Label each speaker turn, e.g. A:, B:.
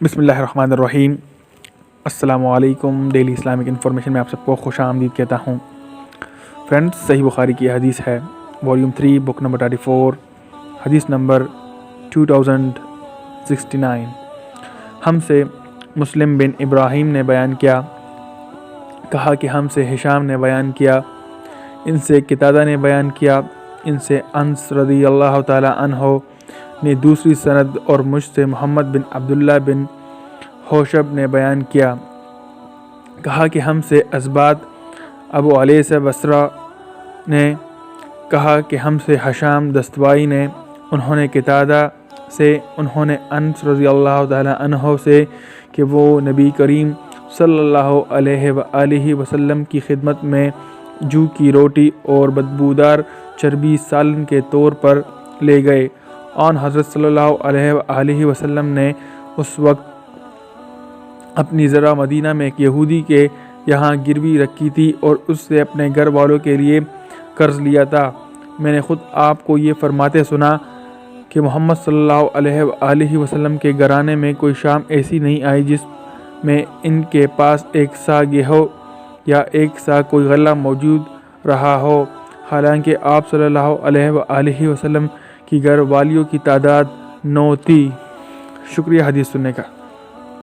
A: بسم اللہ الرحمن الرحیم۔ السلام علیکم۔ ڈیلی اسلامک انفارمیشن میں آپ سب کو خوش آمدید کہتا ہوں۔ فرینڈز، صحیح بخاری کی حدیث ہے، والیوم 3 بک نمبر 34، حدیث نمبر 2069۔ ہم سے مسلم بن ابراہیم نے بیان کیا، کہا کہ ہم سے ہشام نے بیان کیا، ان سے قتادہ نے بیان کیا، ان سے انس رضی اللہ تعالی عنہ نے دوسری سند، اور مجھ سے محمد بن عبداللہ بن حوشب نے بیان کیا، کہا کہ ہم سے اسباد ابو علیہ سے بصرہ نے، کہا کہ ہم سے ہشام دستوائی نے، انہوں نے قتادہ سے، انہوں نے انس رضی اللہ تعالی عنہ سے کہ وہ نبی کریم صلی اللہ علیہ وآلہ وسلم کی خدمت میں جو کی روٹی اور بدبودار چربی سالن کے طور پر لے گئے۔ آن حضرت صلی اللہ علیہ وآلہ وسلم نے اس وقت اپنی ذرا مدینہ میں ایک یہودی کے یہاں گروی رکھی تھی اور اس سے اپنے گھر والوں کے لیے قرض لیا تھا۔ میں نے خود آپ کو یہ فرماتے سنا کہ محمد صلی اللہ علیہ وآلہ وسلم کے گھرانے میں کوئی شام ایسی نہیں آئی جس میں ان کے پاس ایک سا گیہوں یا ایک سا کوئی غلہ موجود رہا ہو، حالانکہ آپ صلی اللہ علیہ وآلہ وسلم کی گھر والیوں کی تعداد 9 تھی۔ شکریہ حدیث سننے کا۔